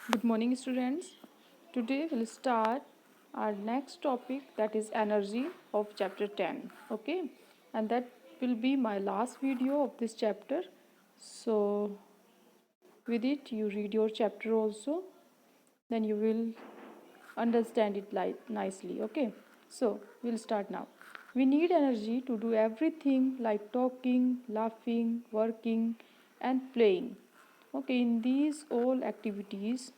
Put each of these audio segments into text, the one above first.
Good morning, students. Today we'll start our next topic, that is energy of chapter 10. Okay, and that will be my last video of this chapter. So, with it, you read your chapter also, then you will understand it nicely. Okay, so we'll start now. We need energy to do everything like talking, laughing, working, and playing. Okay, in these all activities,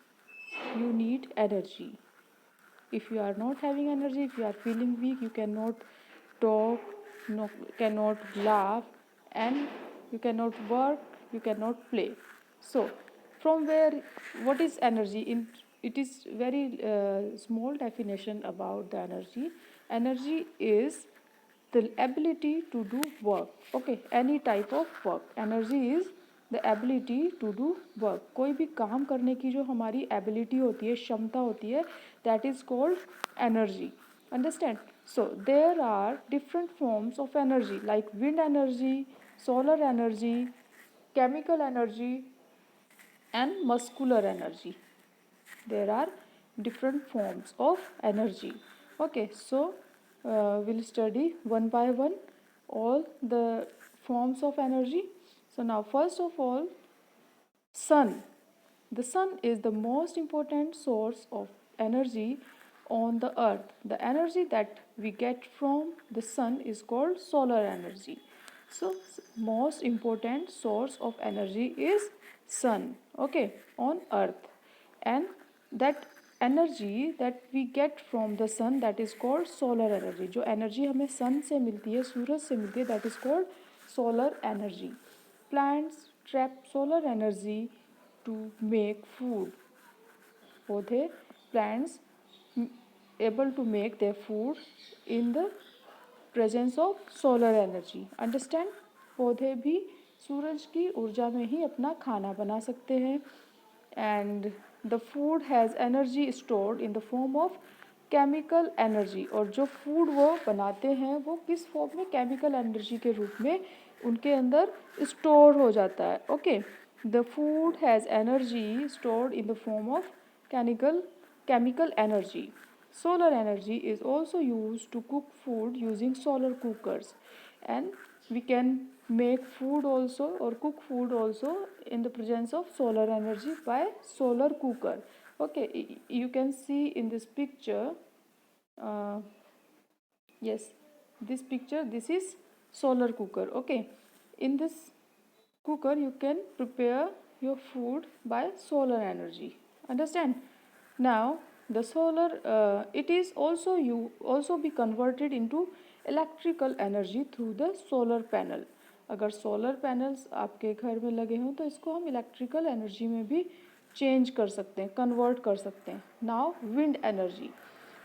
you need energy. If you are not having energy, if you are feeling weak, you cannot talk, no, cannot laugh, and you cannot work, you cannot play. So from where, what is energy? It is very small definition about the energy. Energy is the ability to do work. Okay, any type of work. Energy is the ability to do work. कोई भी काम करने की जो हमारी ability होती है, क्षमता होती है, that is called energy. Understand? So there are different forms of energy like wind energy, solar energy, chemical energy and muscular energy. There are different forms of energy. Okay, so we'll study one by one all the forms of energy. So now first of all, sun. The sun is the most important source of energy on the earth. The energy that we get from the sun is called solar energy. So most important source of energy is sun, okay, on earth. And that energy that we get from the sun, that is called solar energy. जो energy हमें sun से मिलती है, सूरज से मिलती है, that is called solar energy. Plants trap solar energy to make food. पौधे, plants able to make their food in the presence of solar energy. Understand? पौधे भी सूरज की ऊर्जा में ही अपना खाना बना सकते हैं. And the food has energy stored in the form of chemical energy. और जो फूड वो बनाते हैं वो किस फॉर्म में? केमिकल एनर्जी के रूप में उनके अंदर स्टोर हो जाता है. Okay, the food has energy stored in the form of chemical energy. Solar energy is also used to cook food using solar cookers, and we can make food also or cook food also in the presence of solar energy by solar cooker. Okay, you can see in this picture, uh, yes, this picture, this is solar cooker. Okay, in this cooker you can prepare your food by solar energy. Understand? Now the solar, it is also you also be converted into electrical energy through the solar panel. अगर solar panels आपके घर में लगे हों तो इसको हम electrical energy में भी चेंज कर सकते हैं, कन्वर्ट कर सकते हैं. Now wind energy.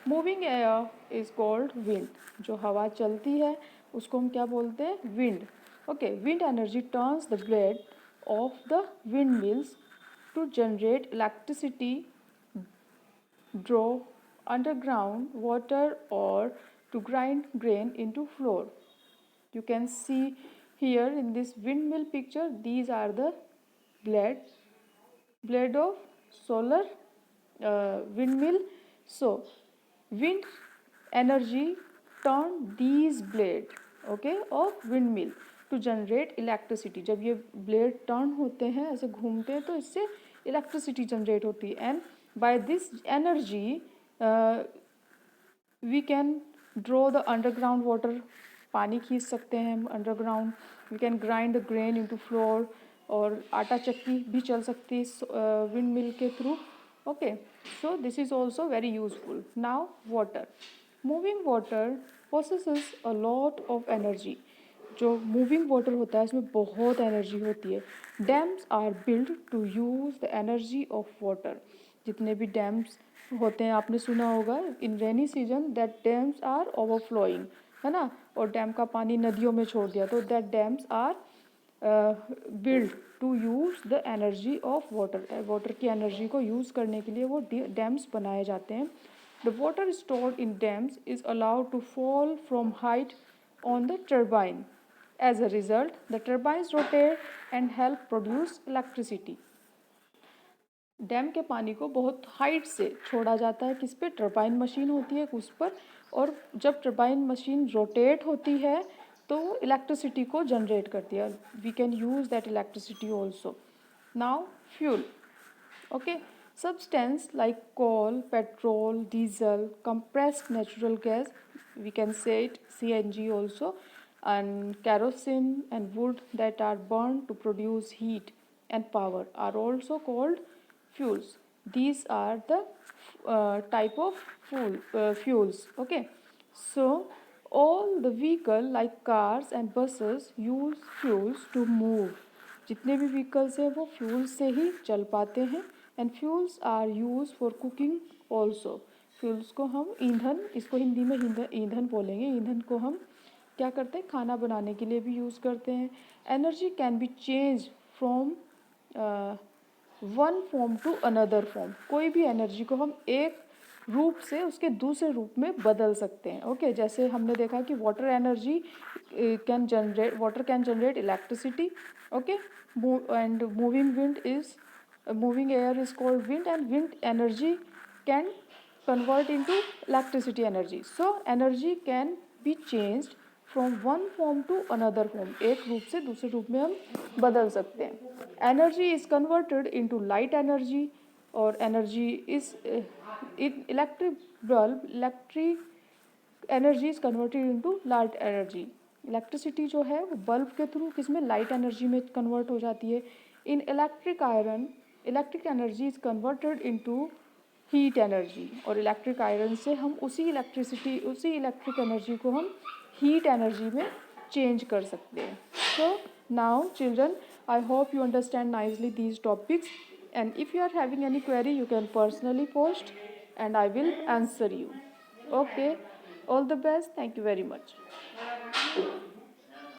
Moving air is called wind. जो हवा चलती है उसको हम क्या बोलते हैं? Wind. Okay, wind energy turns the blade of the windmills to generate electricity, draw underground water, or to grind grain into flour. You can see here in this windmill picture, these are the blade of solar windmill. So wind energy turn these blade, okay, of windmill to generate electricity. जब ये blade turn होते हैं, ऐसे घूमते हैं, तो इससे electricity generate होती है. And by this energy we can draw the underground water. पानी खींच सकते हैं हम underground. We can grind the grain into flour. और आटा चक्की भी चल सकती है विंड मिल के through. Okay, so this is also very useful. Now water. Moving water possesses a lot of energy. जो मूविंग वाटर होता है इसमें बहुत एनर्जी होती है. Dams are build to use the energy of water. जितने भी डैम्स होते हैं आपने सुना होगा in rainy season that dams are overflowing, है ना, और डैम का पानी नदियों में छोड़ दिया, तो that dams are build to use the energy of water. Water की एनर्जी को यूज़ करने के लिए वो डैम्स बनाए जाते हैं. The water stored in dams is allowed to fall from height on the turbine. As a result, the turbines rotate and help produce electricity. Dam के पानी को बहुत हाइट से छोड़ा जाता है, किस पे, टरबाइन मशीन होती है उस पर, और जब टरबाइन मशीन रोटेट होती है तो इलेक्ट्रिसिटी को जनरेट करती है, we can use that electricity also. Now fuel. Okay, substance like coal, petrol, diesel, compressed natural gas, we can say it CNG also, and kerosene and wood that are burned to produce heat and power are also called fuels. These are the type of fuels. Okay, so all the vehicle like cars and buses use fuels to move. जितने भी vehicles हैं वो fuels से ही चल पाते हैं. And fuels are use for cooking also. Fuels को हम ईंधन, इसको हिंदी में ईंधन बोलेंगे. ईंधन को हम क्या करते हैं, खाना बनाने के लिए भी यूज़ करते हैं. Energy can be change from one form to another form. कोई भी एनर्जी को हम एक रूप से उसके दूसरे रूप में बदल सकते हैं. ओके, जैसे हमने देखा कि water energy can generate electricity. Okay, and moving air is called wind, and wind energy can convert into electricity energy. So energy can be changed from one form to another form. एक रूप से दूसरे रूप में हम बदल सकते हैं. Energy is converted into light energy, or energy is in electric bulb. Electric energy is converted into light energy. Electricity जो है वो बल्ब के थ्रू किसमें, लाइट एनर्जी में कन्वर्ट हो जाती है. इन electric iron, electric energy is converted into heat energy, और इलेक्ट्रिक आयरन से हम उसी इलेक्ट्रिक एनर्जी को हम हीट एनर्जी में चेंज कर सकते हैं. So now children, I hope you understand nicely these topics, and if you are having any query you can personally post and I will answer you. Okay, all the best. Thank you very much.